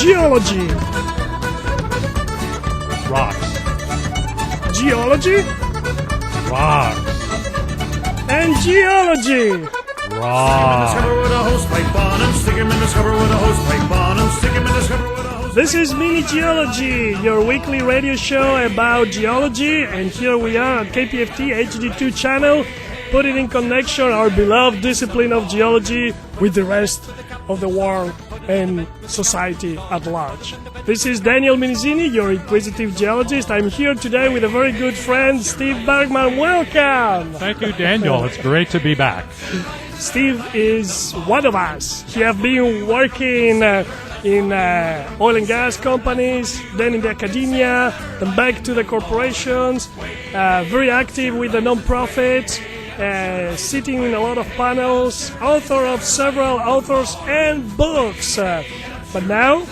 Geology. Rocks. Geology. Rocks. And geology. Rocks. This is Mini Geology, your weekly radio show about geology, and here we are on KPFT HD2 channel, putting in connection our beloved discipline of geology with the rest of the world and society at large. This is Daniel Minizini, your inquisitive geologist. I'm here today with a very good friend, Steve Bergman. Welcome! Thank you, Daniel. It's great to be back. Steve is one of us. He has been working in oil and gas companies, then in the academia, then back to the corporations, very active with the non-profits, sitting in a lot of panels, author of several authors and books, but now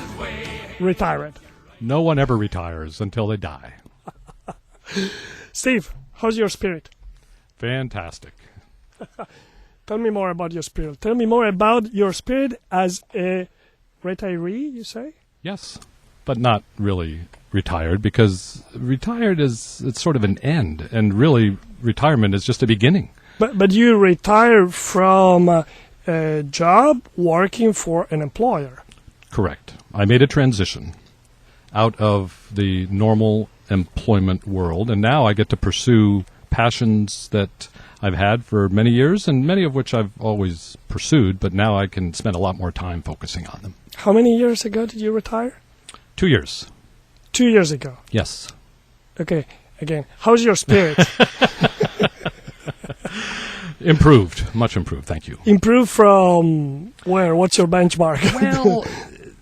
retired. No one ever retires until they die. Steve, how's your spirit? Fantastic. Tell me more about your spirit. Tell me more about your spirit as a retiree, you say? Yes, but not really retired, because retired it's sort of an end, and really retirement is just a beginning. But you retired from a job working for an employer. Correct. I made a transition out of the normal employment world, and now I get to pursue passions that I've had for many years, and many of which I've always pursued, but now I can spend a lot more time focusing on them. How many years ago did you retire? 2 years. 2 years ago. Yes. Okay, again, how's your spirit? Improved, much improved, thank you. Improved from where? What's your benchmark? Well,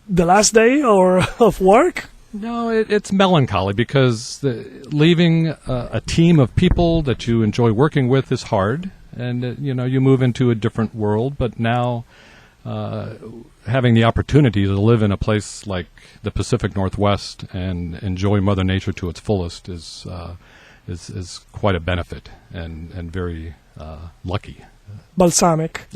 the last day or of work? No, it's melancholy, because leaving a team of people that you enjoy working with is hard, and you move into a different world. But now, having the opportunity to live in a place like the Pacific Northwest and enjoy Mother Nature to its fullest is quite a benefit, and very lucky. Balsamic.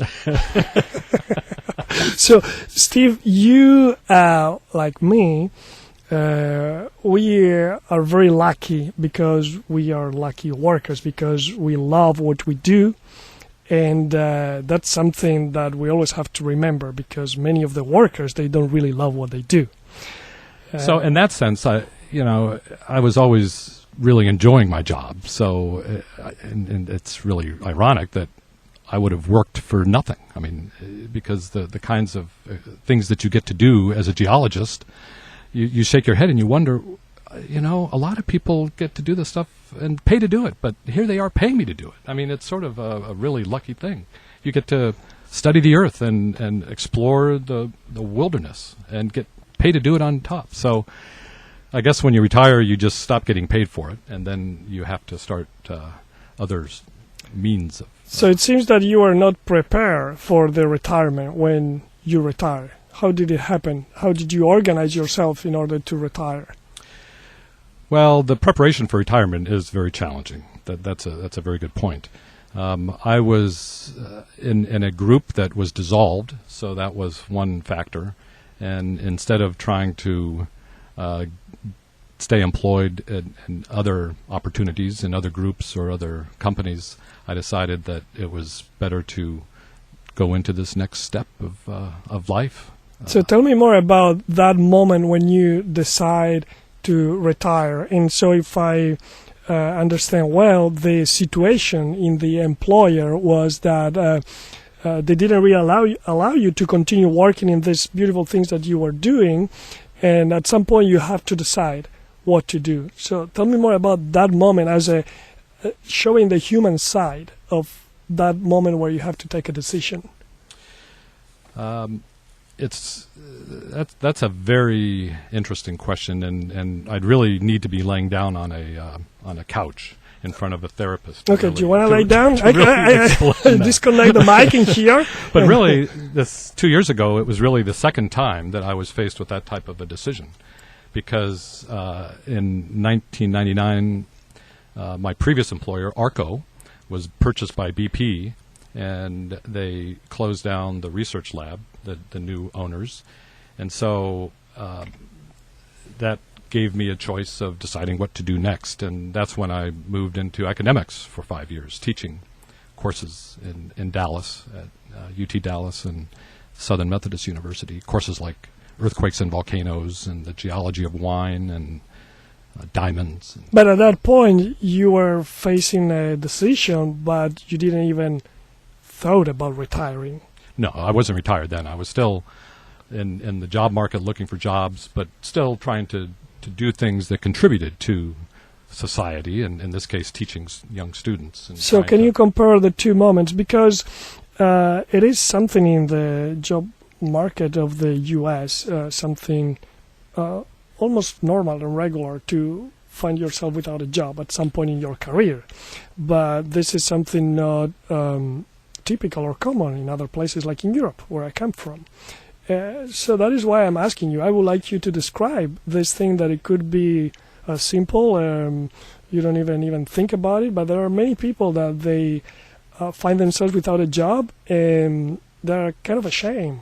So, Steve, you, like me, we are very lucky, because we are lucky workers, because we love what we do, and that's something that we always have to remember, because many of the workers, they don't really love what they do. So in that sense, I was always really enjoying my job. So, and it's really ironic that I would have worked for nothing. I mean, because the kinds of things that you get to do as a geologist, you shake your head and you wonder, a lot of people get to do this stuff and pay to do it, but here they are paying me to do it. I mean, it's sort of a really lucky thing. You get to study the earth and explore the wilderness and get paid to do it on top. So I guess when you retire, you just stop getting paid for it, and then you have to start other means of... So it seems that you are not prepared for the retirement when you retire. How did it happen? How did you organize yourself in order to retire? Well, the preparation for retirement is very challenging. That's a very good point. I was in a group that was dissolved, so that was one factor. And instead of trying to stay employed in other opportunities in other groups or other companies, I decided that it was better to go into this next step of life. So tell me more about that moment when you decide to retire. And so if I understand well, the situation in the employer was that they didn't really allow you to continue working in these beautiful things that you were doing, and at some point you have to decide what to do. So tell me more about that moment as showing the human side of that moment where you have to take a decision. That's a very interesting question, and I'd really need to be laying down on a couch in front of a therapist. Okay, do you want to lay down? I really disconnect the mic in here. But really, this 2 years ago, it was really the second time that I was faced with that type of a decision, because in 1999, my previous employer, Arco, was purchased by BP, and they closed down the research lab, the new owners. And so that gave me a choice of deciding what to do next, and that's when I moved into academics for 5 years, teaching courses in Dallas, at UT Dallas and Southern Methodist University, courses like earthquakes and volcanoes and the geology of wine and diamonds. But at that point, you were facing a decision, but you didn't even thought about retiring. No, I wasn't retired then. I was still in the job market looking for jobs, but still trying to do things that contributed to society, and in this case, teaching young students. And so can you compare the two moments? Because it is something in the job market of the U.S., something almost normal and regular to find yourself without a job at some point in your career. But this is something not typical or common in other places like in Europe, where I come from. So that is why I'm asking you. I would like you to describe this thing that it could be simple. You don't even think about it, but there are many people that they find themselves without a job, and they're kind of ashamed.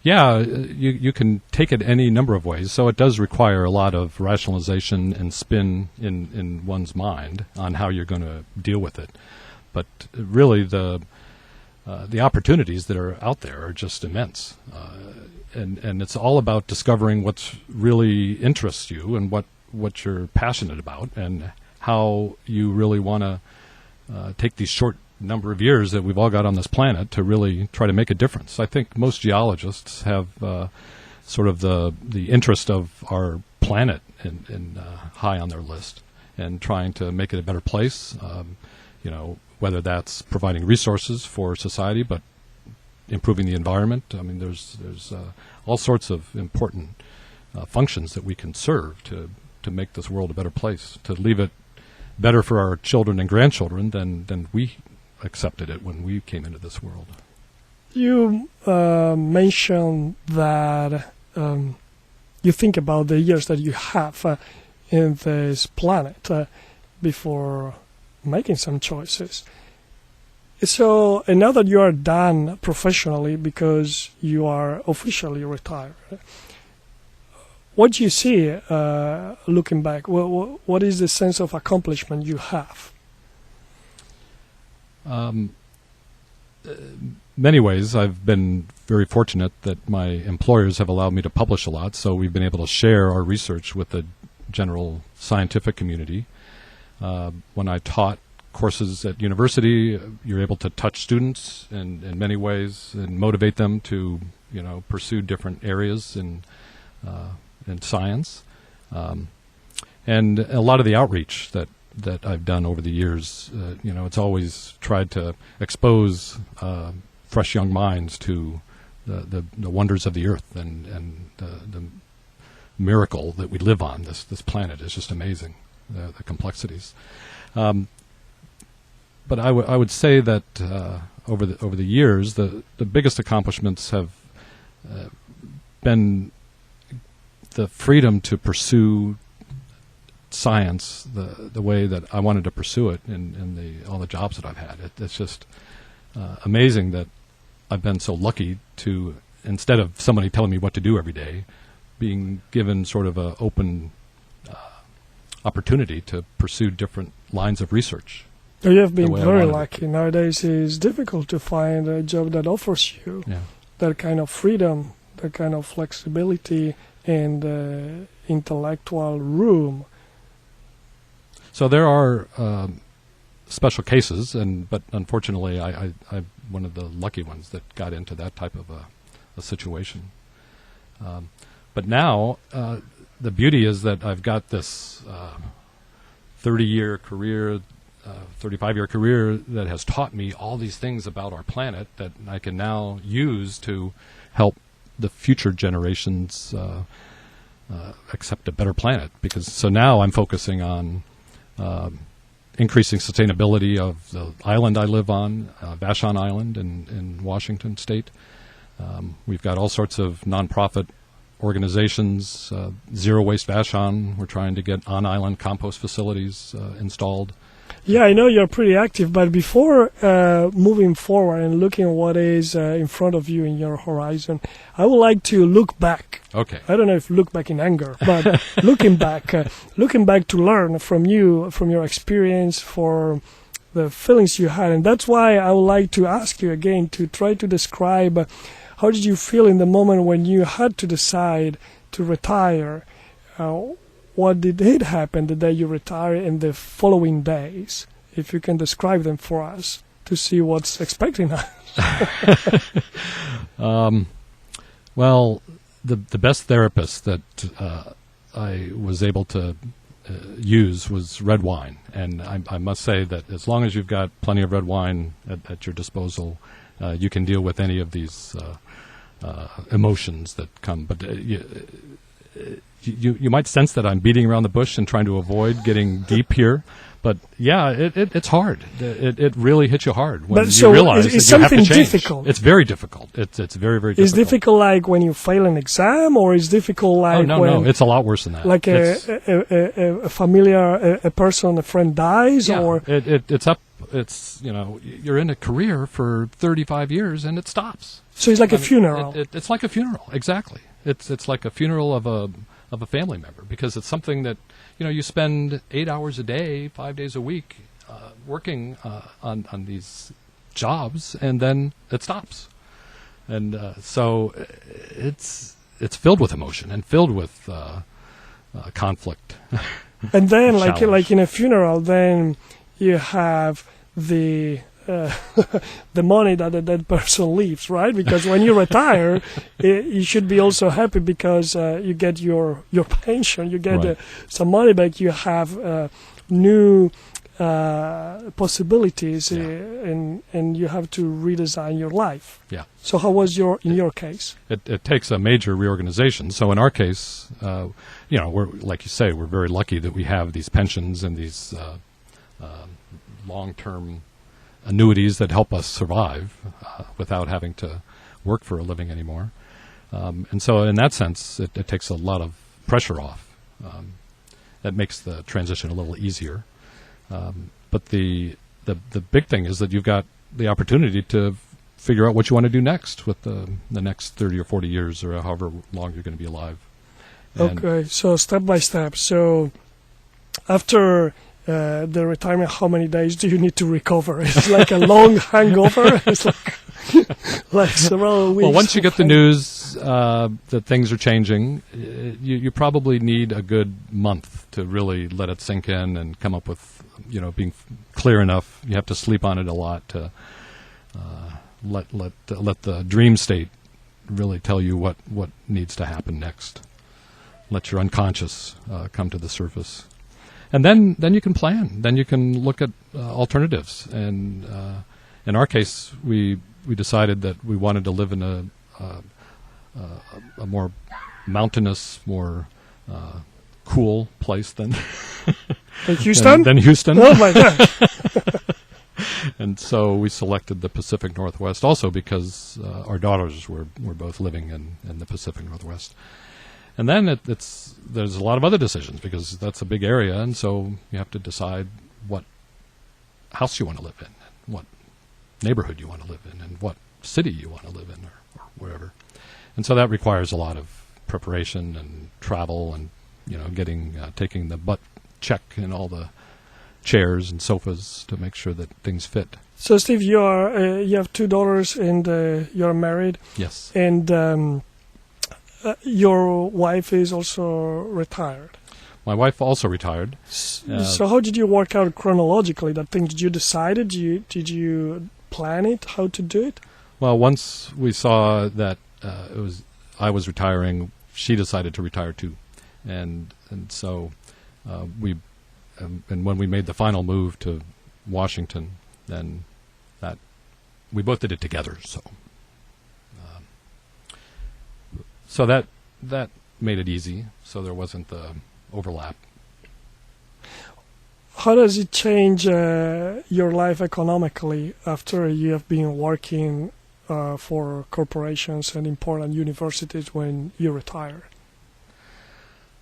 Yeah, you can take it any number of ways. So it does require a lot of rationalization and spin in one's mind on how you're going to deal with it. But really, the opportunities that are out there are just immense, and it's all about discovering what's really interests you and what you're passionate about, and how you really want to take these short number of years that we've all got on this planet to really try to make a difference. I think most geologists have sort of the interest of our planet in high on their list, and trying to make it a better place. Whether that's providing resources for society, but improving the environment. I mean, there's all sorts of important functions that we can serve to make this world a better place, to leave it better for our children and grandchildren than we accepted it when we came into this world. You mentioned that you think about the years that you have in this planet before making some choices. So, and now that you are done professionally because you are officially retired, what do you see looking back? What is the sense of accomplishment you have? Many ways. I've been very fortunate that my employers have allowed me to publish a lot, so we've been able to share our research with the general scientific community. When I taught courses at university, you're able to touch students in many ways and motivate them to, pursue different areas in science. And a lot of the outreach that I've done over the years, it's always tried to expose fresh young minds to the wonders of the earth and the miracle that we live on. This planet is just amazing. The complexities, but I would say that over the years, the biggest accomplishments have been the freedom to pursue science the way that I wanted to pursue it in all the jobs that I've had. It's just amazing that I've been so lucky to, instead of somebody telling me what to do every day, being given sort of an open opportunity to pursue different lines of research. You have been very lucky. Nowadays it's difficult to find a job that offers you that kind of freedom, that kind of flexibility and intellectual room. So there are special cases, but unfortunately I'm one of the lucky ones that got into that type of a situation. But now the beauty is that I've got this 30-year career, 35-year career that has taught me all these things about our planet that I can now use to help the future generations accept a better planet. So now I'm focusing on increasing sustainability of the island I live on, Vashon Island in Washington State. We've got all sorts of nonprofit organizations, Zero Waste Vashon. We're trying to get on-island compost facilities installed. Yeah, I know you're pretty active, but before moving forward and looking at what is in front of you in your horizon, I would like to look back. Okay. I don't know if look back in anger, but looking back to learn from you, from your experience, for the feelings you had. And that's why I would like to ask you again to try to describe how did you feel in the moment when you had to decide to retire. What did it happen the day you retired and the following days? If you can describe them for us to see what's expecting us. Well, the best therapist that I was able to use was red wine. And I must say that as long as you've got plenty of red wine at your disposal, you can deal with any of these emotions that come. But you might sense that I'm beating around the bush and trying to avoid getting deep here. But yeah, it's hard. It really hits you hard when you realize that you have to change. Difficult? It's very difficult. It's very, very difficult. Is difficult like when you fail an exam, or is difficult like no, it's a lot worse than that. Like a familiar, a person, a friend dies, yeah, or it's you're in a career for 35 years and it stops. So it's like a funeral. It's like a funeral, exactly. It's like a funeral of a family member, because it's something that you spend 8 hours a day, 5 days a week, working on these jobs, and then it stops. And so it's filled with emotion and filled with conflict. And then, like in a funeral, then you have the the money that the dead person leaves, right? Because when you retire, you should be also happy because you get your pension, you get some money back, you have new possibilities, and you have to redesign your life. Yeah. So how was in your case? It takes a major reorganization. So in our case, we're, like you say, we're very lucky that we have these pensions and these long-term annuities that help us survive without having to work for a living anymore. And so in that sense, it takes a lot of pressure off. That makes the transition a little easier. But the big thing is that you've got the opportunity to figure out what you want to do next with the next 30 or 40 years or however long you're going to be alive. And okay, so step by step. So after the retirement, how many days do you need to recover? It's like a long hangover. It's like several weeks. Well, once you get the news that things are changing, you probably need a good month to really let it sink in and come up with, being clear enough. You have to sleep on it a lot to let the dream state really tell you what needs to happen next. Let your unconscious come to the surface. And then you can plan. Then you can look at alternatives. And in our case, we decided that we wanted to live in a more mountainous, more cool place than Houston. Than Houston. Oh my God! And so we selected the Pacific Northwest, also because our daughters were both living in the Pacific Northwest. And then there's a lot of other decisions, because that's a big area, and so you have to decide what house you want to live in, and what neighborhood you want to live in, and what city you want to live in, or wherever. And so that requires a lot of preparation and travel, and taking the butt check in all the chairs and sofas to make sure that things fit. So Steve, you have two daughters, and you're married. Yes. And your wife is also retired. My wife also retired. So how did you work out chronologically that thing? Did you decide it? Did you plan it? How to do it? Well, once we saw that I was retiring, she decided to retire too, and so and when we made the final move to Washington, then that we both did it together. So that made it easy. So there wasn't the overlap. How does it change your life economically after you have been working for corporations and important universities when you retire?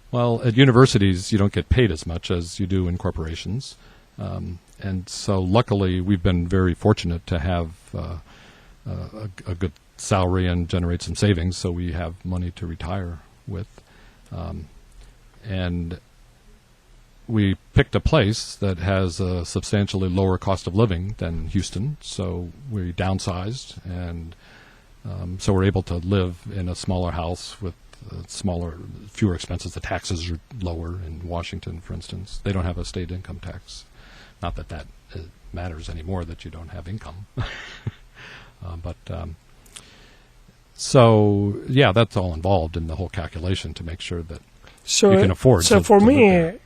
Well, at universities, you don't get paid as much as you do in corporations. And so luckily we've been very fortunate to have a good salary and generate some savings, so we have money to retire with. And we picked a place that has a substantially lower cost of living than Houston, so we downsized, and so we're able to live in a smaller house with fewer expenses. The taxes are lower in Washington, for instance. They don't have a state income tax. Not that matters anymore, that you don't have income. So yeah, that's all involved in the whole calculation to make sure that you can afford. So for to me,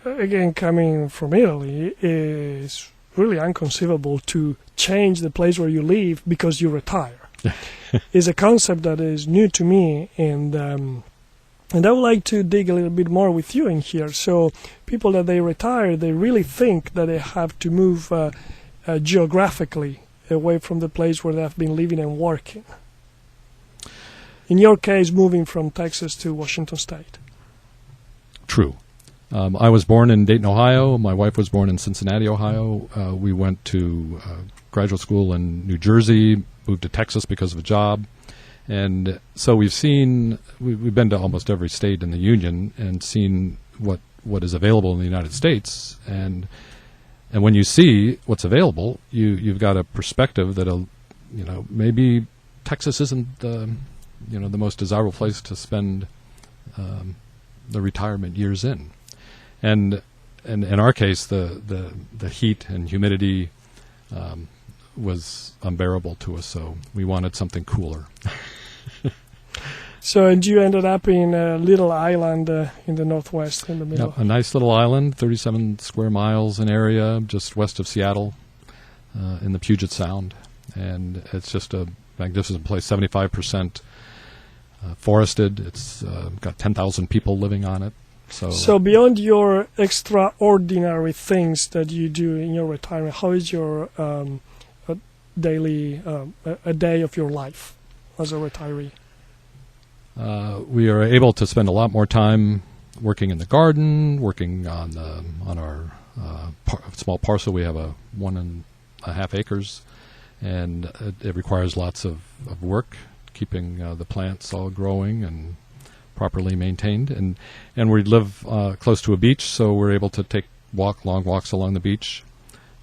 again, coming from Italy, is really inconceivable to change the place where you live because you retire. It's a concept that is new to me, and I would like to dig a little bit more with you in here. So people that they retire, they really think that they have to move geographically away from the place where they have been living and working. In your case, moving from Texas to Washington State. True. I was born in Dayton, Ohio. My wife was born in Cincinnati, Ohio. We went to graduate school in New Jersey, moved to Texas because of a job. And so we've been to almost every state in the Union and seen what is available in the United States. And when you see what's available, you've got a perspective that, maybe Texas isn't the most desirable place to spend the retirement years in. And in our case, the heat and humidity was unbearable to us, so we wanted something cooler. So, and you ended up in a little island in the northwest, in the middle. Yeah, a nice little island, 37 square miles in area, just west of Seattle, in the Puget Sound. And it's just a magnificent place, 75% forested. It's got 10,000 people living on it. So beyond your extraordinary things that you do in your retirement, how is your daily a day of your life as a retiree? We are able to spend a lot more time working in the garden, working on our small parcel. We have 1.5 acres, and it requires lots of work, keeping the plants all growing and properly maintained. And we live close to a beach, so we're able to take long walks along the beach,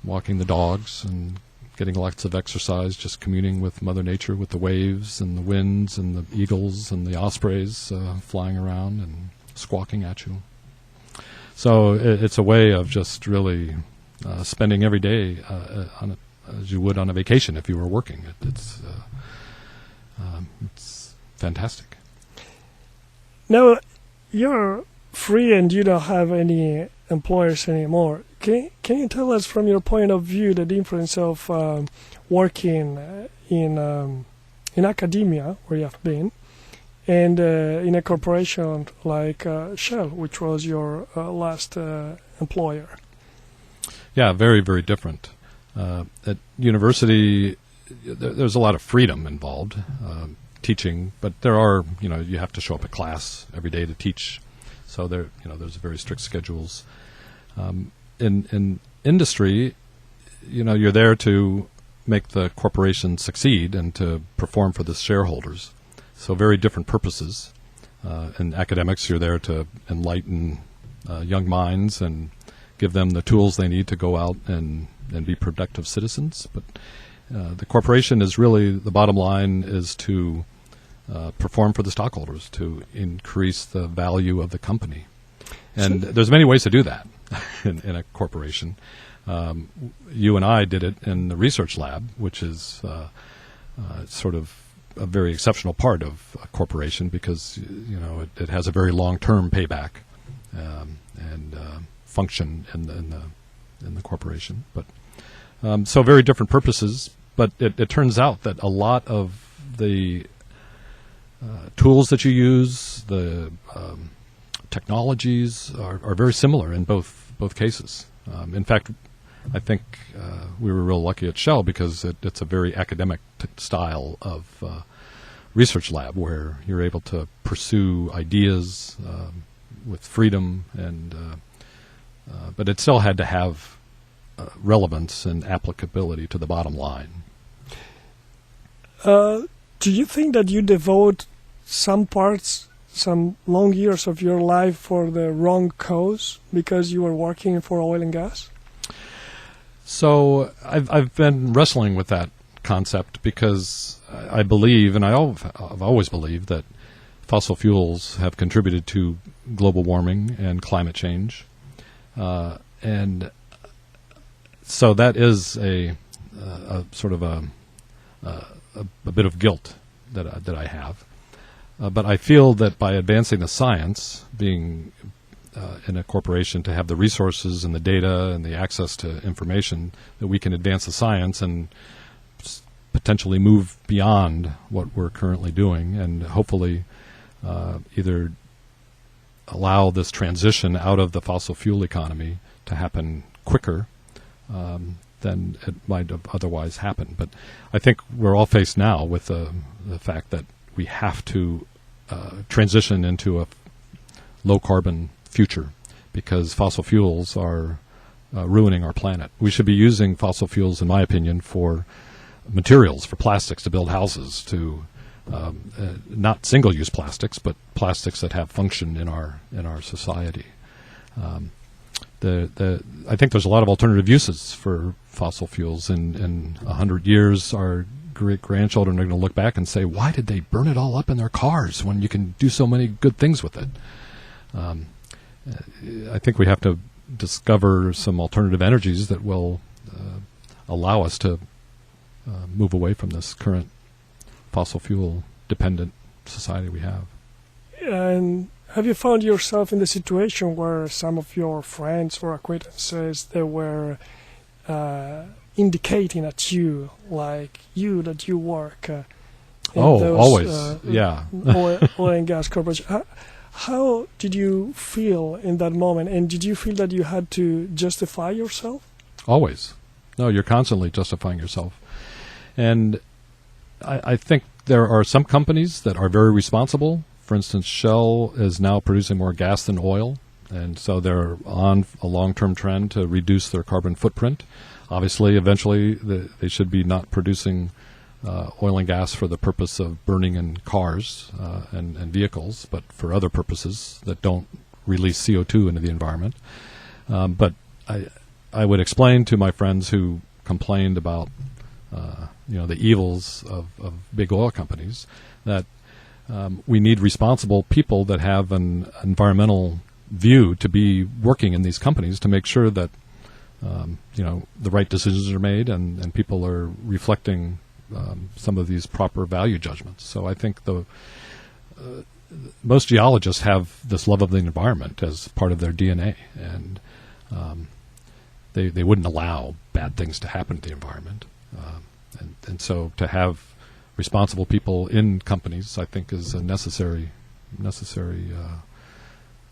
walking the dogs and getting lots of exercise, just communing with Mother Nature, with the waves and the winds and the eagles and the ospreys flying around and squawking at you. So it's a way of just really spending every day as you would on a vacation if you were working. It's fantastic. Now, you're free and you don't have any employers anymore. Can you tell us from your point of view the difference of working in academia, where you have been, and in a corporation like Shell, which was your last employer? Yeah, very, very different. At university, there's a lot of freedom involved. Teaching, but there are, you have to show up at class every day to teach, so there's very strict schedules. In industry, you're there to make the corporation succeed and to perform for the shareholders, so very different purposes. In academics, you're there to enlighten young minds and give them the tools they need to go out and be productive citizens, but the corporation is really, the bottom line is to perform for the stockholders, to increase the value of the company. And there's many ways to do that in a corporation. You and I did it in the research lab, which is sort of a very exceptional part of a corporation because, it has a very long-term payback and function in the corporation. But so very different purposes, but it turns out that a lot of the tools that you use, the technologies are very similar in both cases. In fact, I think we were real lucky at Shell because it's a very academic style of research lab where you're able to pursue ideas with freedom, and but it still had to have relevance and applicability to the bottom line. Do you think that you devote some long years of your life for the wrong cause because you were working for oil and gas? So I've been wrestling with that concept because I believe, and I've always believed, that fossil fuels have contributed to global warming and climate change, and so that is a sort of a bit of guilt that I have. But I feel that by advancing the science, being in a corporation to have the resources and the data and the access to information, that we can advance the science and potentially move beyond what we're currently doing, and hopefully either allow this transition out of the fossil fuel economy to happen quicker than it might have otherwise happened. But I think we're all faced now with the fact that we have to transition into a low-carbon future because fossil fuels are ruining our planet. We should be using fossil fuels, in my opinion, for materials, for plastics to build houses, to not single-use plastics, but plastics that have function in our society. I think there's a lot of alternative uses for fossil fuels. In 100 years, our great-grandchildren are going to look back and say, why did they burn it all up in their cars when you can do so many good things with it? I think we have to discover some alternative energies that will allow us to move away from this current fossil fuel dependent society we have. And have you found yourself in the situation where some of your friends or acquaintances, they were indicating at you, like that you work in those, always, yeah. oil and gas corporation. How did you feel in that moment? And did you feel that you had to justify yourself? Always. No, you're constantly justifying yourself. And I think there are some companies that are very responsible. For instance, Shell is now producing more gas than oil, and so they're on a long-term trend to reduce their carbon footprint. Obviously, eventually, they should be not producing oil and gas for the purpose of burning in cars and vehicles, but for other purposes that don't release CO2 into the environment. But I would explain to my friends who complained about the evils of big oil companies that we need responsible people that have an environmental view to be working in these companies to make sure that the right decisions are made and people are reflecting some of these proper value judgments. So I think most geologists have this love of the environment as part of their DNA, and they wouldn't allow bad things to happen to the environment. And so to have responsible people in companies, I think, is a necessary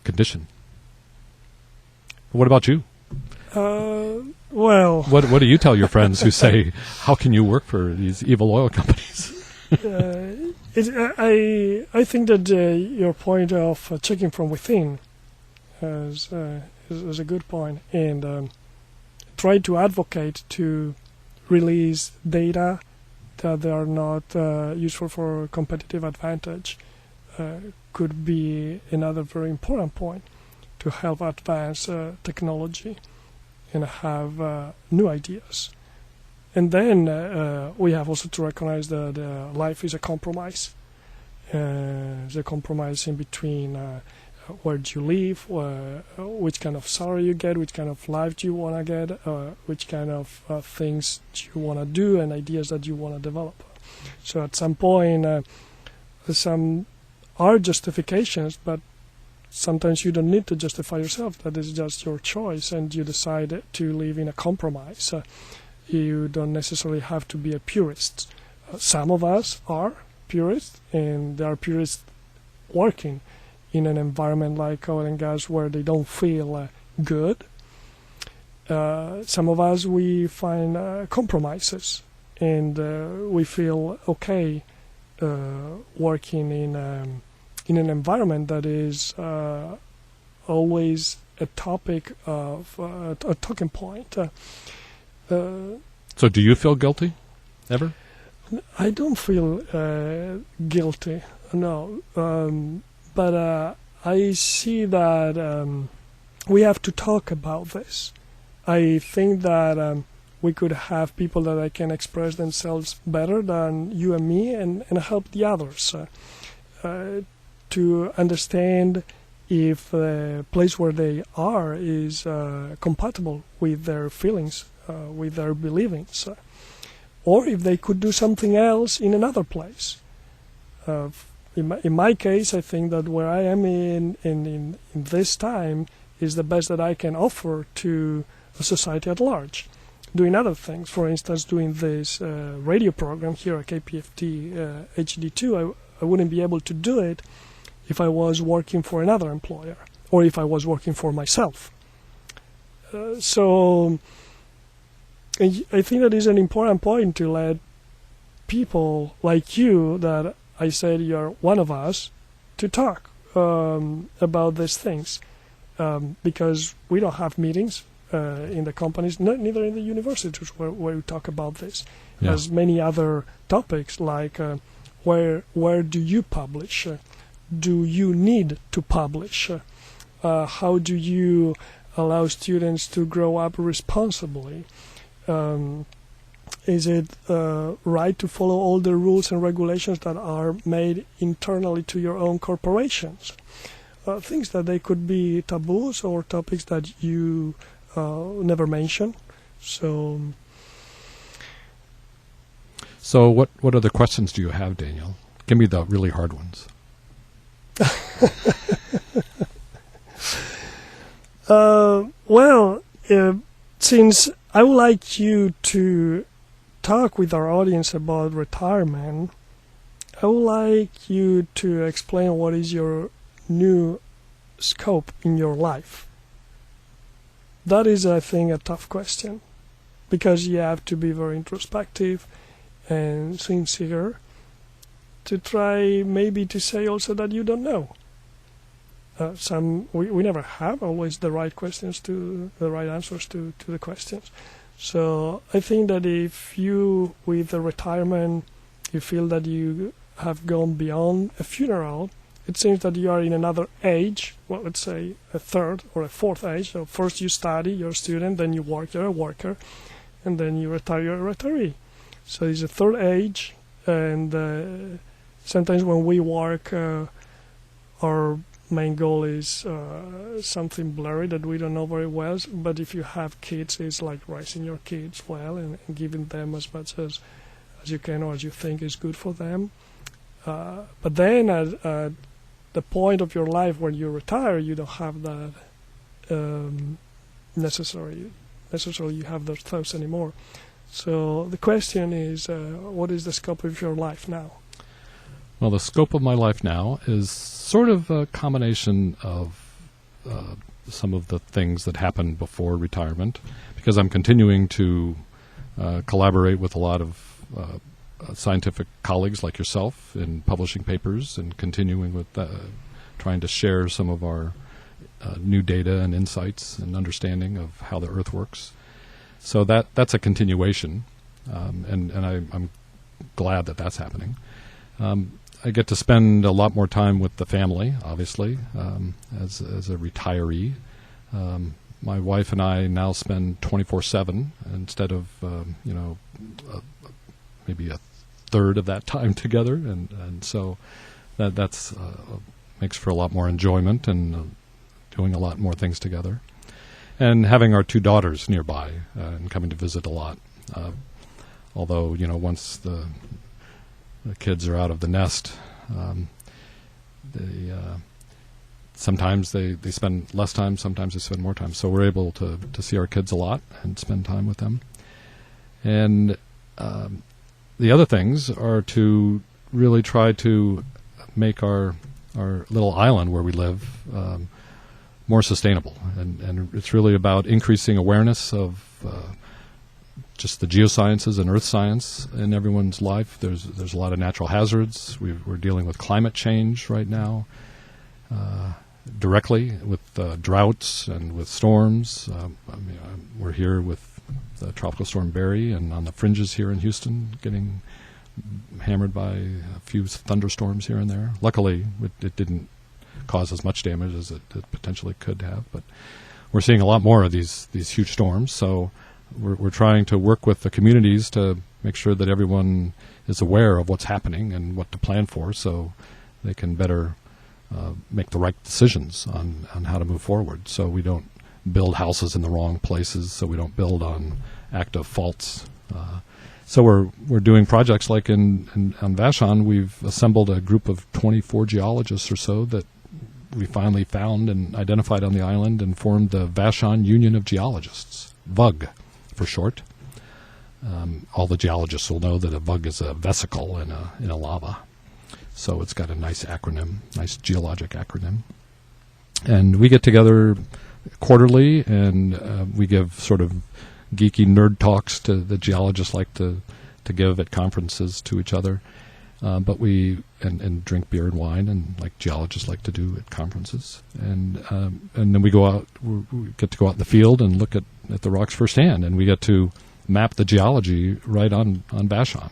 condition. What about you? Well, what do you tell your friends who say, "How can you work for these evil oil companies?" I think that your point of checking from within is a good point, and try to advocate to release data that they are not useful for competitive advantage could be another very important point to help advance technology and have new ideas. And then we have also to recognize that life is a compromise. It's a compromise in between where do you live, which kind of salary you get, which kind of life do you want to get, which kind of things do you want to do, and ideas that you want to develop. So at some point, some are justifications, but sometimes you don't need to justify yourself. That is just your choice, and you decide to live in a compromise. You don't necessarily have to be a purist. Some of us are purists, and they are purists working in an environment like oil and gas where they don't feel good. Some of us, we find compromises, and we feel okay working in an environment that is always a topic of a talking point. So do you feel guilty ever? I don't feel guilty, no. But I see that we have to talk about this. I think that we could have people that can express themselves better than you and me, and help the others to understand if the place where they are is compatible with their feelings, with their beliefs, or if they could do something else in another place. In my case, I think that where I am in this time is the best that I can offer to a society at large. Doing other things, for instance, doing this radio program here at KPFT HD2, I wouldn't be able to do it if I was working for another employer or if I was working for myself. So I think that is an important point to let people like you, that I said you're one of us, to talk about these things, because we don't have meetings in the companies, neither in the universities where we talk about this. Yeah. As many other topics like where do you publish? Do you need to publish? How do you allow students to grow up responsibly? Is it right to follow all the rules and regulations that are made internally to your own corporations? Things that they could be taboos or topics that you never mention. So what other questions do you have, Daniel? Give me the really hard ones. Since I would like you to talk with our audience about retirement, I would like you to explain what is your new scope in your life. That is, I think, a tough question, because you have to be very introspective and sincere to try maybe to say also that you don't know. We never have always the right answers to the questions. So I think that if you, with the retirement, you feel that you have gone beyond a funeral, it seems that you are in another age, well, let's say a third or a fourth age. So first you study, you're a student, then you work, you're a worker, and then you retire, you're a retiree. So it's a third age, and sometimes when we work, our main goal is something blurry that we don't know very well. But if you have kids, it's like raising your kids well and giving them as much as you can or as you think is good for them. But then at the point of your life when you retire, you don't have that necessarily you have those thoughts anymore. So the question is, what is the scope of your life now? Well, the scope of my life now is sort of a combination of some of the things that happened before retirement, because I'm continuing to collaborate with a lot of scientific colleagues like yourself in publishing papers and continuing with trying to share some of our new data and insights and understanding of how the Earth works. So that's a continuation, and I'm glad that that's happening. I get to spend a lot more time with the family, obviously, as a retiree. My wife and I now spend 24/7 instead of maybe a third of that time together, and so that's makes for a lot more enjoyment and doing a lot more things together. And having our two daughters nearby and coming to visit a lot. Although, once the kids are out of the nest, sometimes they spend less time, sometimes they spend more time. So we're able to see our kids a lot and spend time with them. And the other things are to really try to make our little island where we live more sustainable. And it's really about increasing awareness of just the geosciences and earth science in everyone's life. There's a lot of natural hazards. We're dealing with climate change right now, directly with droughts and with storms. We're here with the Tropical Storm Barry, and on the fringes here in Houston, getting hammered by a few thunderstorms here and there. Luckily, it didn't cause as much damage as it potentially could have, but we're seeing a lot more of these huge storms. So we're trying to work with the communities to make sure that everyone is aware of what's happening and what to plan for, so they can better make the right decisions on how to move forward. So we don't build houses in the wrong places, so we don't build on active faults. So we're doing projects like on Vashon. We've assembled a group of 24 geologists or so that we finally found and identified on the island and formed the Vashon Union of Geologists, VUG for short. All the geologists will know that a VUG is a vesicle in a lava. So it's got a nice acronym, nice geologic acronym. And we get together quarterly, and we give sort of geeky nerd talks to the geologists like to give at conferences to each other. But we and drink beer and wine, and like geologists like to do at conferences. And then we go out. We get to go out in the field and look at the rocks firsthand, and we get to map the geology right on Vashon.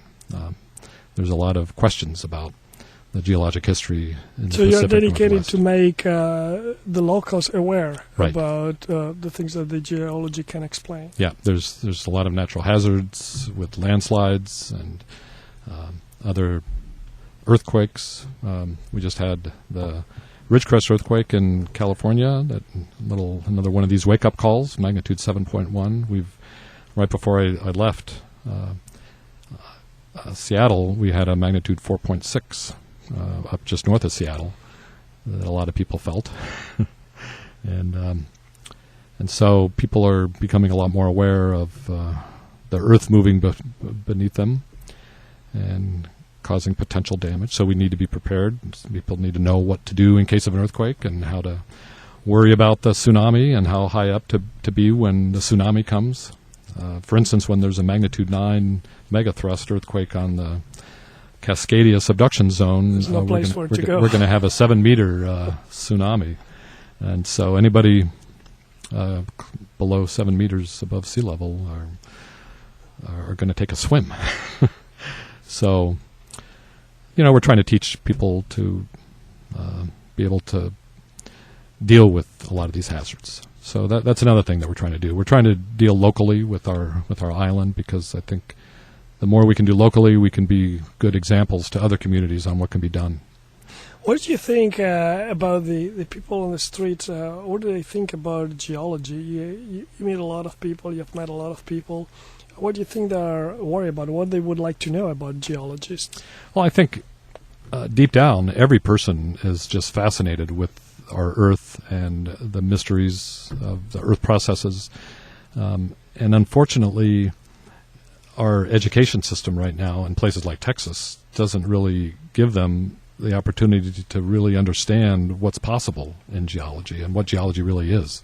There's a lot of questions about the geologic history in the Pacific You're dedicated Northwest. to make the locals aware Right. about the things that the geology can explain. Yeah, there's a lot of natural hazards with landslides and other earthquakes. We just had the Ridgecrest earthquake in California. Another one of these wake-up calls, magnitude 7.1. Right before I left Seattle, we had a magnitude 4.6 up just north of Seattle that a lot of people felt, and so people are becoming a lot more aware of the earth moving beneath them and causing potential damage. So we need to be prepared. People need to know what to do in case of an earthquake and how to worry about the tsunami and how high up to be when the tsunami comes. For instance, when there's a magnitude 9 megathrust earthquake on the Cascadia subduction zone, There's no place for it to go. We're going to have a 7-meter tsunami. And so anybody below 7 meters above sea level are going to take a swim. So, we're trying to teach people to be able to deal with a lot of these hazards. So that's another thing that we're trying to do. We're trying to deal locally with our island, because I think the more we can do locally, we can be good examples to other communities on what can be done. What do you think about the people on the streets? What do they think about geology? You meet a lot of people. You've met a lot of people. What do you think they're worried about? What they would like to know about geologists? Well, I think deep down, every person is just fascinated with our Earth and the mysteries of the Earth processes. And unfortunately, our education system right now in places like Texas doesn't really give them the opportunity to really understand what's possible in geology and what geology really is.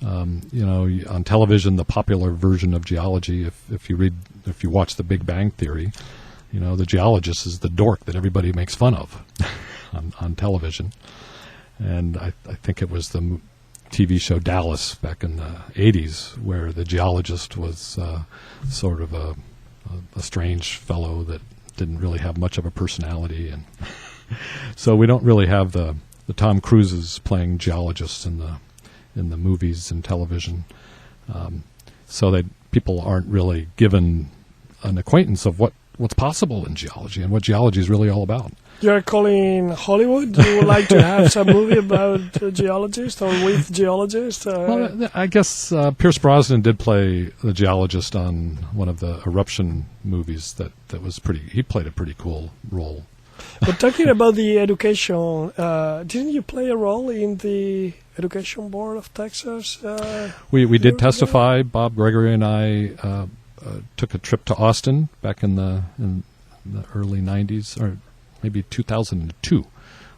On television, the popular version of geology, if you watch The Big Bang Theory, the geologist is the dork that everybody makes fun of on television. And I think it was the TV show Dallas back in the 80s, where the geologist was sort of a strange fellow that didn't really have much of a personality. And so we don't really have the Tom Cruises playing geologists in the movies and television. So that people aren't really given an acquaintance of what's possible in geology and what geology is really all about. You're calling Hollywood? You would like to have some movie about geologists or with geologists? Well, I guess Pierce Brosnan did play the geologist on one of the eruption movies that was he played a pretty cool role. But talking about the education, didn't you play a role in the Education Board of Texas? We did testify. Bob Gregory and I took a trip to Austin back in the early 90s, or maybe 2002,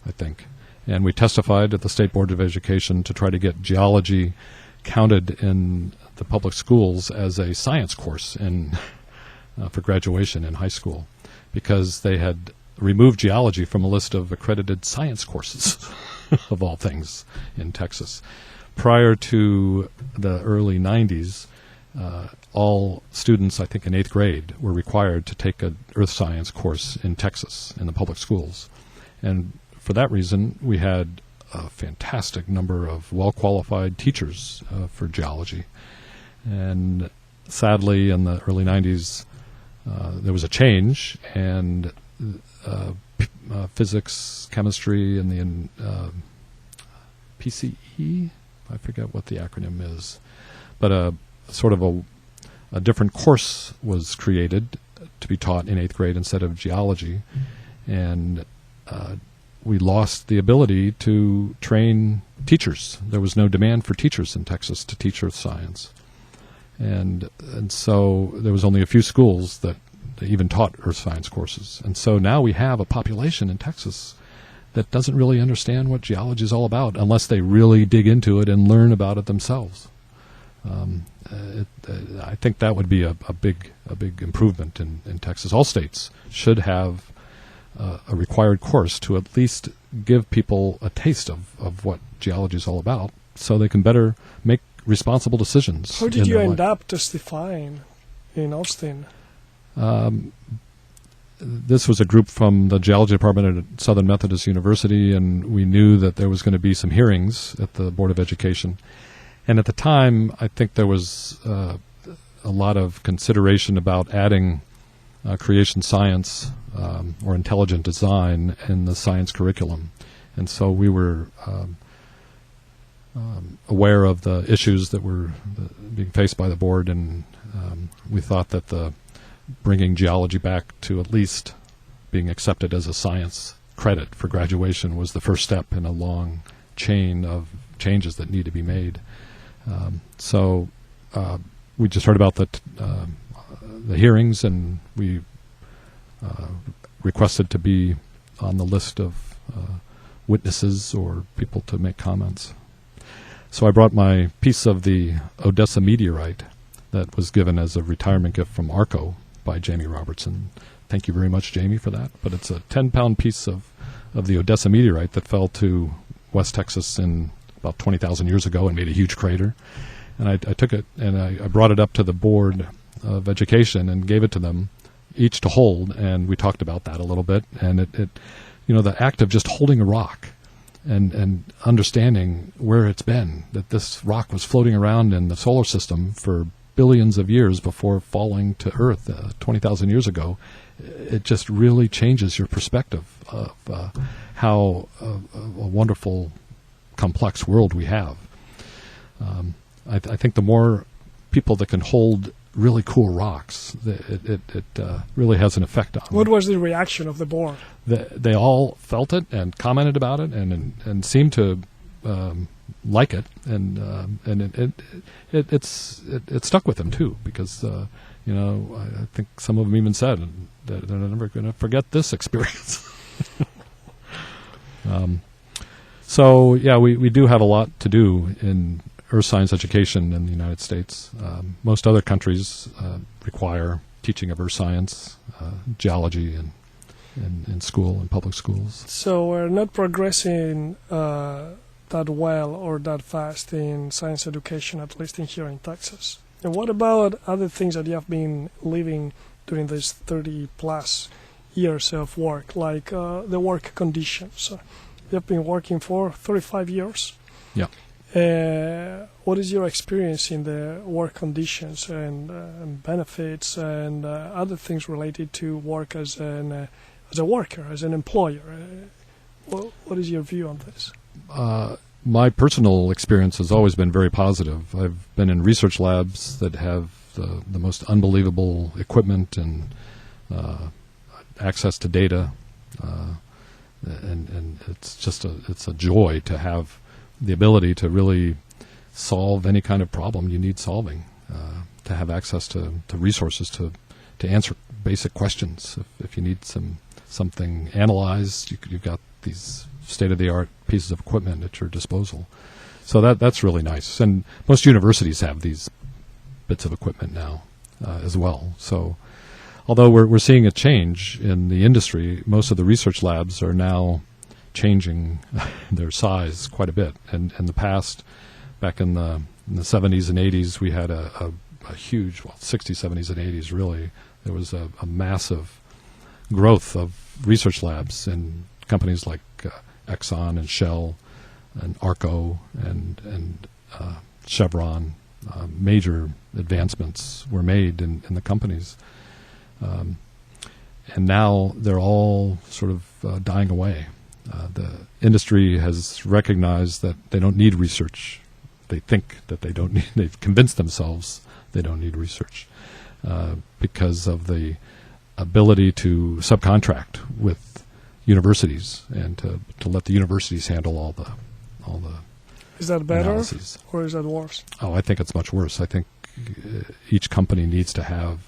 I think. And we testified at the State Board of Education to try to get geology counted in the public schools as a science course for graduation in high school, because they had removed geology from a list of accredited science courses, of all things, in Texas. Prior to the early 90s, all students, I think in 8th grade, were required to take an earth science course in Texas in the public schools. And for that reason, we had a fantastic number of well-qualified teachers for geology. And sadly, in the early 90s, there was a change, and physics, chemistry, and the PCE, I forget what the acronym is, but a sort of a different course was created to be taught in 8th grade instead of geology. And we lost the ability to train teachers. There was no demand for teachers in Texas to teach earth science. And so there was only a few schools that even taught earth science courses. And so now we have a population in Texas that doesn't really understand what geology is all about unless they really dig into it and learn about it themselves. I think that would be a big improvement in Texas. All states should have a required course to at least give people a taste of what geology is all about, so they can better make responsible decisions. How did you end up testifying in Austin? This was a group from the geology department at Southern Methodist University, and we knew that there was going to be some hearings at the Board of Education. And at the time, I think there was a lot of consideration about adding creation science or intelligent design in the science curriculum. And so we were aware of the issues that were being faced by the board, and we thought that bringing geology back to at least being accepted as a science credit for graduation was the first step in a long chain of changes that need to be made. So we just heard about the hearings, and we requested to be on the list of witnesses or people to make comments. So I brought my piece of the Odessa meteorite that was given as a retirement gift from ARCO by Jamie Robertson. Thank you very much, Jamie, for that. But it's a 10-pound piece of the Odessa meteorite that fell to West Texas in about 20,000 years ago and made a huge crater. And I took it and I brought it up to the Board of Education and gave it to them each to hold, and we talked about that a little bit. And it the act of just holding a rock and understanding where it's been, that this rock was floating around in the solar system for billions of years before falling to Earth 20,000 years ago, it just really changes your perspective of how a wonderful, complex world we have. I think the more people that can hold really cool rocks, it really has an effect on them. What was the reaction of the board? They all felt it and commented about it and seemed to like it, and it stuck with them too, because I think some of them even said that they're never going to forget this experience. So yeah, we do have a lot to do in earth science education in the United States. Most other countries require teaching of earth science, geology, and in school, in public schools. So we're not progressing that well or that fast in science education, at least in here in Texas. And what about other things that you have been living during these 30-plus years of work, like the work conditions? You've been working for 35 years. Yeah. What is your experience in the work conditions and benefits and other things related to work as a worker, as an employer? What is your view on this? My personal experience has always been very positive. I've been in research labs that have the most unbelievable equipment and access to data, and it's a joy to have the ability to really solve any kind of problem you need solving, to have access to resources to answer basic questions. If you need something analyzed, you've got these state-of-the-art pieces of equipment at your disposal. So that's really nice. And most universities have these bits of equipment now as well. So although we're seeing a change in the industry, most of the research labs are now changing their size quite a bit. And in the past, back in the 70s and 80s, we had a a huge, 60s, 70s, and 80s, really. There was a massive growth of research labs in companies like Exxon and Shell and Arco and Chevron. Major advancements were made in the companies. And now they're all sort of dying away. The industry has recognized that they don't need research. They think that they don't need, they've convinced themselves they don't need research because of the ability to subcontract with universities and to let the universities handle all the Is that better analyses. or is that worse? Oh, I think it's much worse. I think each company needs to have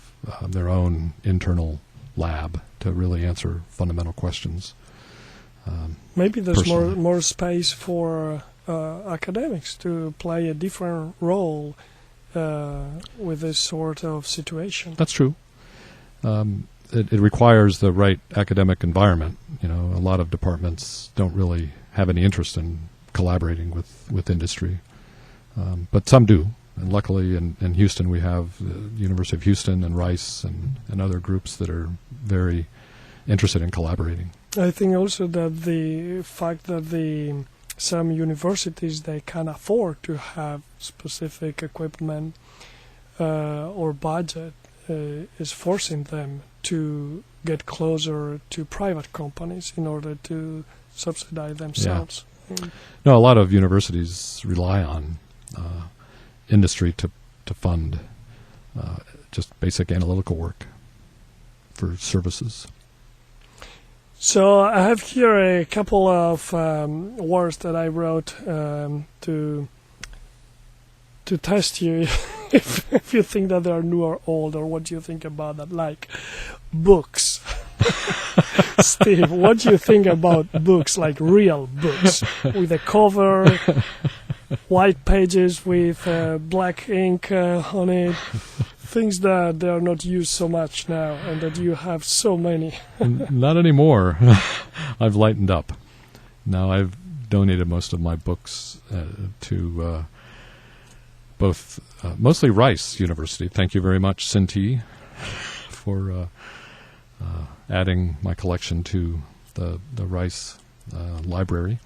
their own internal lab to really answer fundamental questions. Maybe there's personally. more space for academics to play a different role with this sort of situation. That's true. It requires the right academic environment. You know, a lot of departments don't really have any interest in collaborating with industry, but some do. And luckily in Houston we have the University of Houston and Rice and other groups that are very interested in collaborating. I think also that the fact that some universities, they can afford to have specific equipment or budget is forcing them to get closer to private companies in order to subsidize themselves. Yeah. No, a lot of universities rely on industry to fund just basic analytical work for services. So I have here a couple of words that I wrote to test you if you think that they are new or old, or what do you think about that, like books. Steve, what do you think about books, like real books, with a cover, white pages with black ink on it, things that they are not used so much now and that you have so many? Not anymore. I've lightened up. Now I've donated most of my books to both, mostly Rice University. Thank you very much, Sinti, for adding my collection to the Rice library.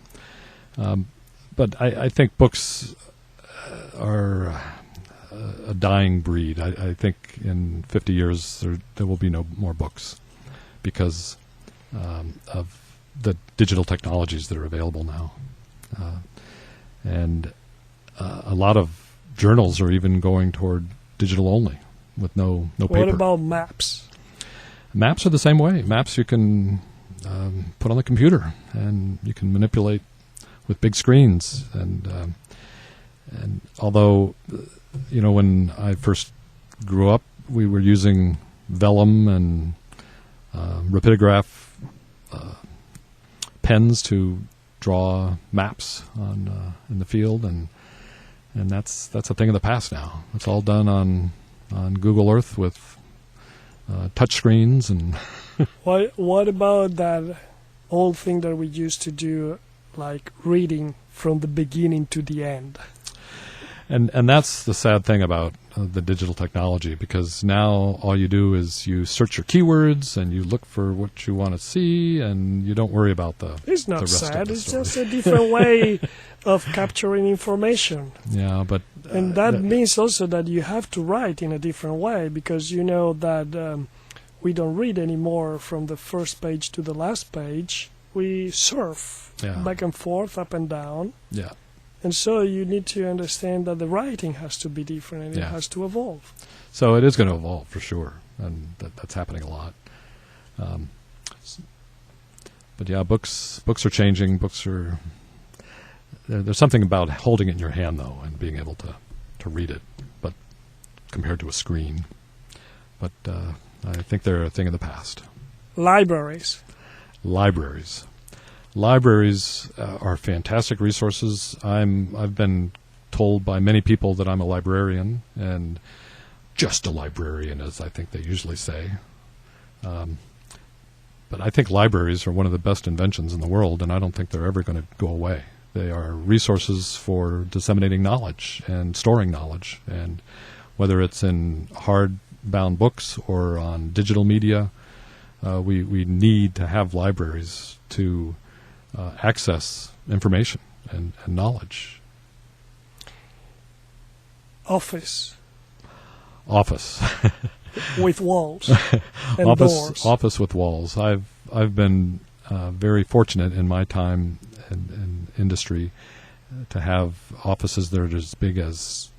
But I think books are a dying breed. I think in 50 years there will be no more books because of the digital technologies that are available now. And a lot of journals are even going toward digital only with no paper. What about maps? Maps are the same way. Maps you can put on the computer and you can manipulate with big screens. And although, you know, when I first grew up, we were using vellum and rapidograph pens to draw maps in the field, and that's a thing of the past now. It's all done on Google Earth with touch screens. And what about that old thing that we used to do, like reading from the beginning to the end? And that's the sad thing about the digital technology, because now all you do is you search your keywords and you look for what you want to see, and you don't worry about It's not the rest sad. of the It's story. just a different way of capturing information. Yeah, but And that means also that you have to write in a different way, because you know that we don't read anymore from the first page to the last page. We surf back and forth, up and down. Yeah. And so you need to understand that the writing has to be different and it has to evolve. So it is going to evolve for sure, and that's happening a lot. But yeah, books are changing. Books are there's something about holding it in your hand though, and being able to read it, but compared to a screen. But I think they're a thing of the past. Libraries. Libraries are fantastic resources. I've been told by many people that I'm a librarian, and just a librarian, as I think they usually say. But I think libraries are one of the best inventions in the world, and I don't think they're ever going to go away. They are resources for disseminating knowledge and storing knowledge. And whether it's in hardbound books or on digital media. We need to have libraries to access information and knowledge. Office with walls and doors. Office with walls. I've been very fortunate in my time in industry to have offices that are as big as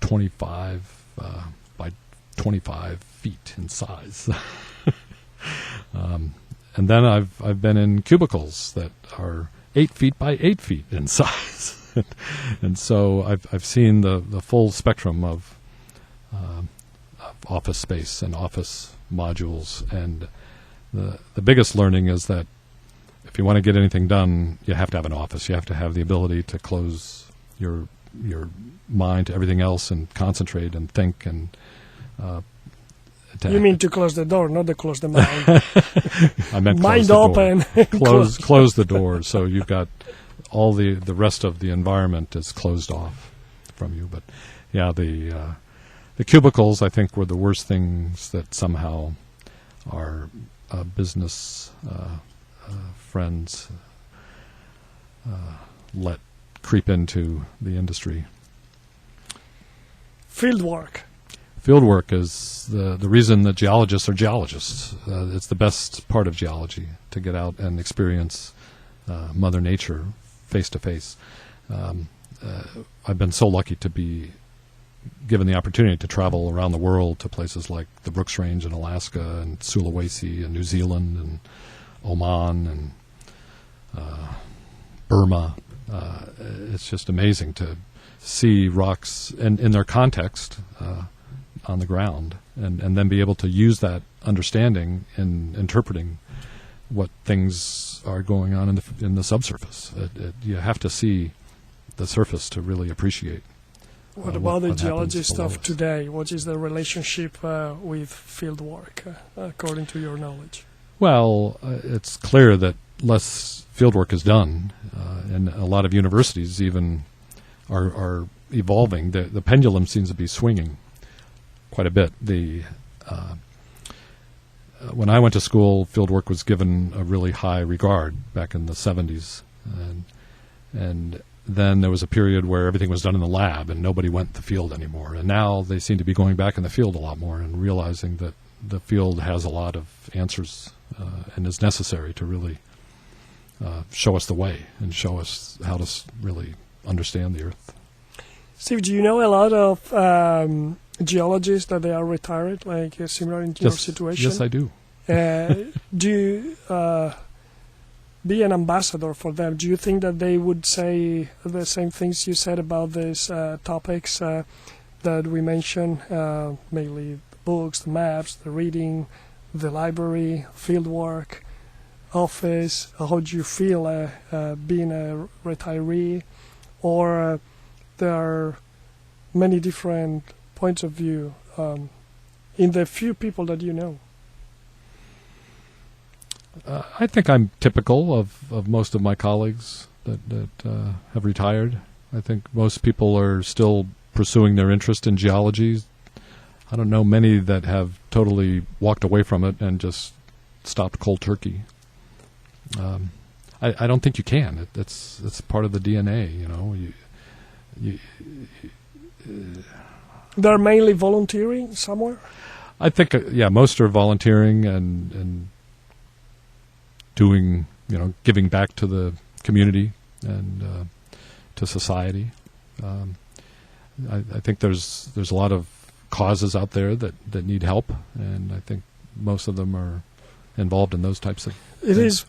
25 by 25 feet in size. And then I've been in cubicles that are 8 feet by 8 feet in size. And so I've seen the full spectrum of office space and office modules, and the biggest learning is that if you want to get anything done, you have to have an office. You have to have the ability to close your mind to everything else and concentrate and think and. You mean to close the door, not to close the mind. I meant mind open. Close the door, so you've got all the rest of the environment is closed off from you. But yeah, the cubicles, I think, were the worst things that somehow our business friends let creep into the industry. Fieldwork. Fieldwork is the reason that geologists are geologists. It's the best part of geology, to get out and experience Mother Nature face to face. I've been so lucky to be given the opportunity to travel around the world to places like the Brooks Range in Alaska and Sulawesi and New Zealand and Oman and Burma. It's just amazing to see rocks in their context on the ground, and then be able to use that understanding in interpreting what things are going on in the subsurface. You have to see the surface to really appreciate. What about the geology stuff today? What is the relationship with field work, according to your knowledge? Well, it's clear that less field work is done, and a lot of universities even are evolving. The pendulum seems to be swinging quite a bit. When I went to school, field work was given a really high regard back in the 70s, and then there was a period where everything was done in the lab and nobody went to the field anymore. And now they seem to be going back in the field a lot more and realizing that the field has a lot of answers and is necessary to really show us the way and show us how to really understand the Earth. Steve, do you know a lot of geologists that they are retired, like similar in your situation? Yes, I do. Do you be an ambassador for them? Do you think that they would say the same things you said about these topics that we mentioned, mainly the books, the maps, the reading, the library, field work, office? How do you feel being a retiree? Or there are many different points of view in the few people that you know? I think I'm typical of most of my colleagues that have retired. I think most people are still pursuing their interest in geology. I don't know many that have totally walked away from it and just stopped cold turkey. I don't think you can. It's part of the DNA, you know. They're mainly volunteering somewhere? I think, most are volunteering and doing, giving back to the community and to society. I think there's a lot of causes out there that need help, and I think most of them are involved in those types of things. It is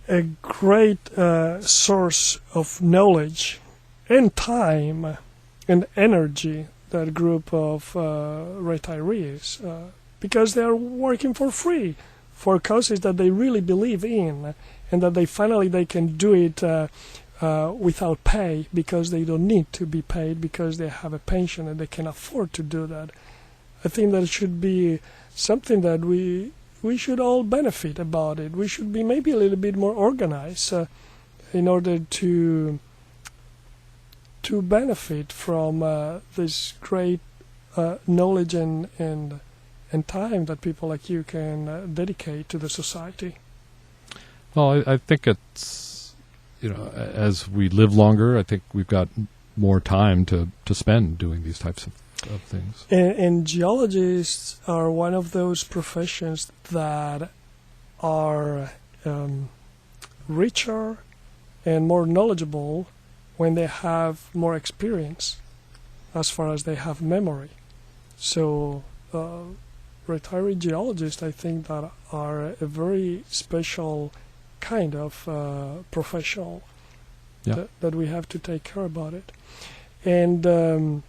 a great source of knowledge and time and energy, that group of retirees, because they are working for free for causes that they really believe in, and that they can do it without pay, because they don't need to be paid, because they have a pension and they can afford to do that. I think that should be something that we should all benefit about it. We should be maybe a little bit more organized in order to to benefit from this great knowledge and time that people like you can dedicate to the society? Well, I think it's, as we live longer, I think we've got more time to spend doing these types of things. And geologists are one of those professions that are richer and more knowledgeable when they have more experience, as far as they have memory. So retiree geologists, I think, that are a very special kind of professional that we have to take care about it. And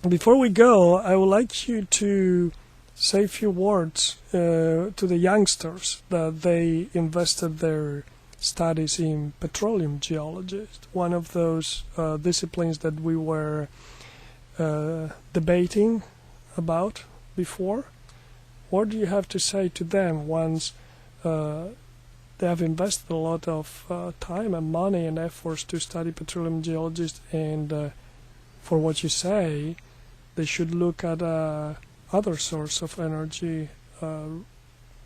before we go, I would like you to say a few words to the youngsters that they invested their studies in petroleum geology, one of those disciplines that we were debating about before. What do you have to say to them once they have invested a lot of time and money and efforts to study petroleum geology, and for what you say, they should look at other source of energy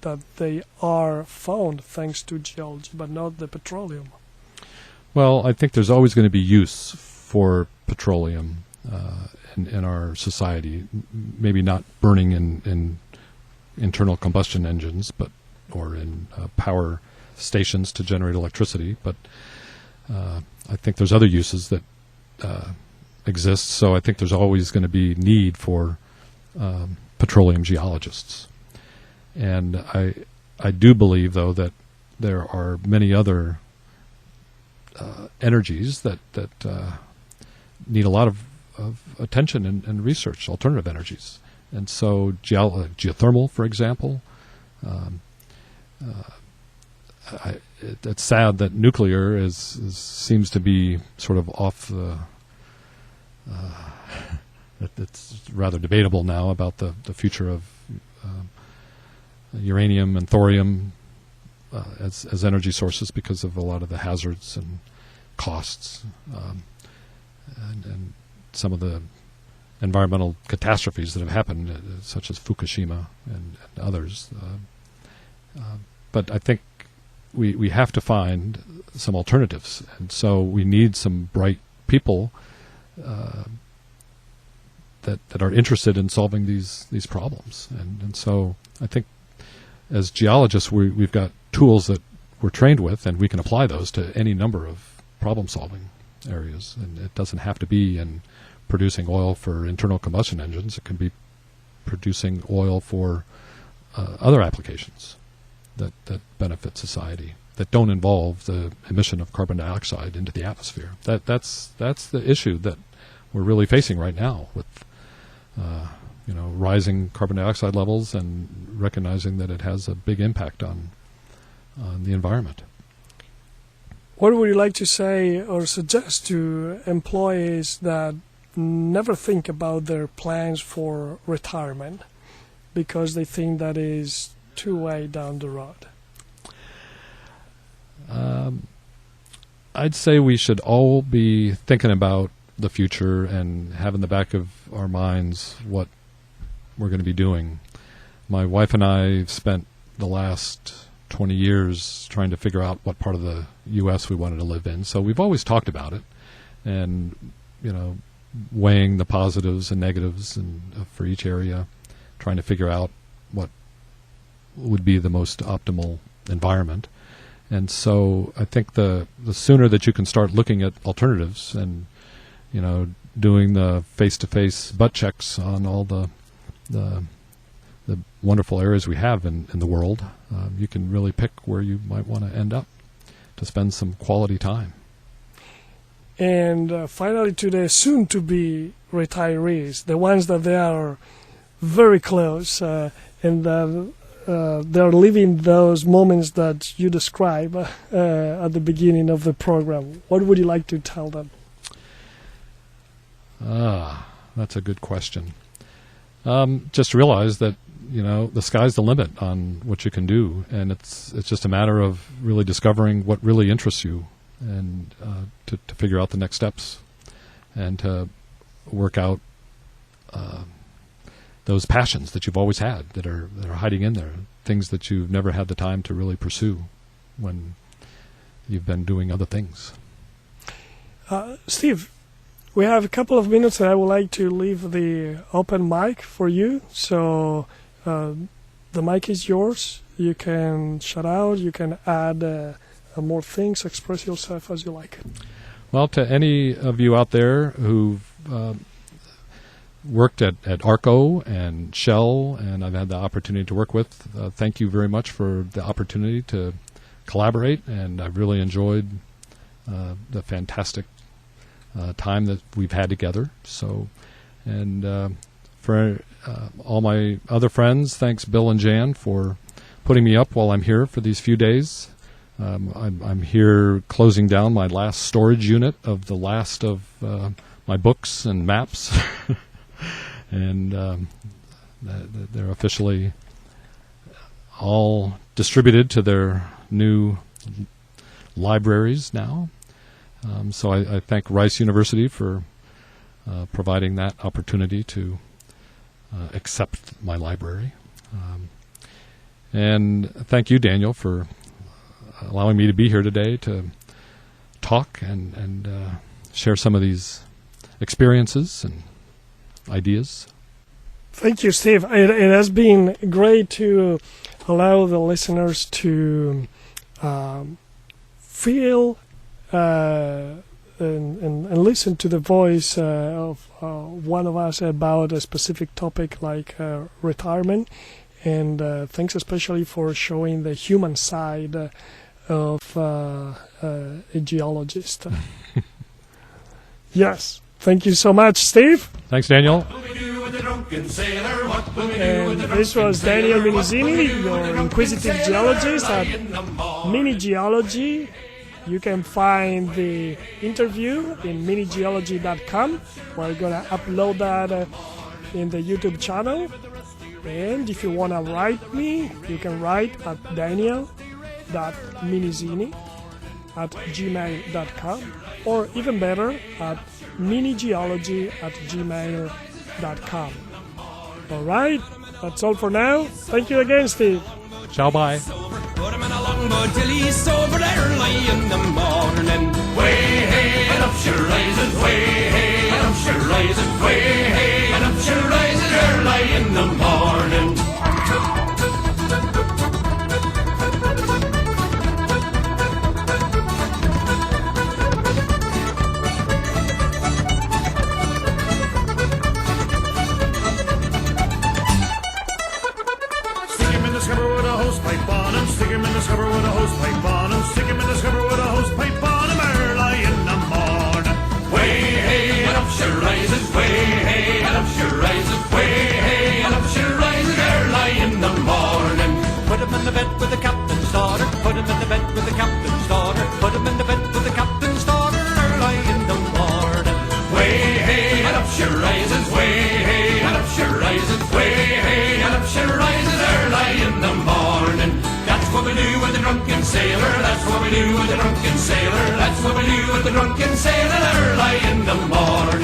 that they are found thanks to geology, but not the petroleum? Well, I think there's always going to be use for petroleum in our society. Maybe not burning in internal combustion engines, or in power stations to generate electricity. But I think there's other uses that exist. So I think there's always going to be need for petroleum geologists. And I do believe, though, that there are many other energies that need a lot of attention and research, alternative energies. And so geothermal, for example, it's sad that nuclear seems to be sort of off the... it's rather debatable now about the future of uranium and thorium as energy sources because of a lot of the hazards and costs and some of the environmental catastrophes that have happened, such as Fukushima and others. But I think we have to find some alternatives, and so we need some bright people that are interested in solving these problems. And so I think as geologists we've got tools that we're trained with, and we can apply those to any number of problem-solving areas. And it doesn't have to be in producing oil for internal combustion engines. It can be producing oil for other applications that benefit society, that don't involve the emission of carbon dioxide into the atmosphere. That's the issue that we're really facing right now with rising carbon dioxide levels, and recognizing that it has a big impact on the environment. What would you like to say or suggest to employees that never think about their plans for retirement because they think that is too way down the road? I'd say we should all be thinking about the future and have in the back of our minds what we're going to be doing. My wife and I spent the last 20 years trying to figure out what part of the U.S. we wanted to live in. So we've always talked about it, and weighing the positives and negatives and for each area, trying to figure out what would be the most optimal environment. And so I think the sooner that you can start looking at alternatives and doing the face-to-face butt checks on all the wonderful areas we have in the world, you can really pick where you might want to end up to spend some quality time. And finally, to the soon-to-be retirees, the ones that they are very close and they're living those moments that you describe at the beginning of the program, what would you like to tell them? That's a good question. Just realize that the sky's the limit on what you can do, and it's just a matter of really discovering what really interests you, and to figure out the next steps. and to work out those passions that you've always had that are hiding in there, things that you've never had the time to really pursue when you've been doing other things. Steve, we have a couple of minutes and I would like to leave the open mic for you. So the mic is yours. You can shout out, you can add more things, express yourself as you like. Well, to any of you out there who've worked at ARCO and Shell, and I've had the opportunity to work with, thank you very much for the opportunity to collaborate, and I've really enjoyed the fantastic time that we've had together. So, and for all my other friends, thanks Bill and Jan for putting me up while I'm here for these few days. I'm here closing down my last storage unit of the last of my books and maps. And they're officially all distributed to their new libraries now. So I thank Rice University for providing that opportunity to accept my library. And thank you, Daniel, for allowing me to be here today to talk and share some of these experiences and ideas. Thank you, Steve. It has been great to allow the listeners to feel and listen to the voice of one of us about a specific topic like retirement. And thanks especially for showing the human side of a geologist. Yes. Thank you so much, Steve. Thanks, Daniel. And this was Daniel Minizini, your inquisitive geologist at Mini Geology. You can find the interview in minigeology.com. We're going to upload that in the YouTube channel. And if you want to write me, you can write at daniel.minizini@gmail.com, or even better, at minigeology@gmail.com. All right, that's all for now. Thank you again, Steve. Ciao, bye. Put him in a longboat till he's sober early in the morning. Way hey, and up she rises. Way hey, and up she rises. Way hey, and up she rises early in the morning. Stick him in the scupper with a hose pipe on him. Stick him in the scupper with a hose pipe on him early in the morning. Way hey, and up she rises. Way hey, and up she rises. Way hey, and up she rises early in the morning. Put him in the bed with the captain's daughter. Put him in the bed with the captain's daughter. Put him in the bed with the captain's daughter early in the morning. Way hey, and up she rises. Way hey, and up she rises. Way hey, and up she rises early in the morning. That's what we do with the drunken sailor. That's what we do with the drunken sailor. That's what we do with the drunken sailor early in the morning.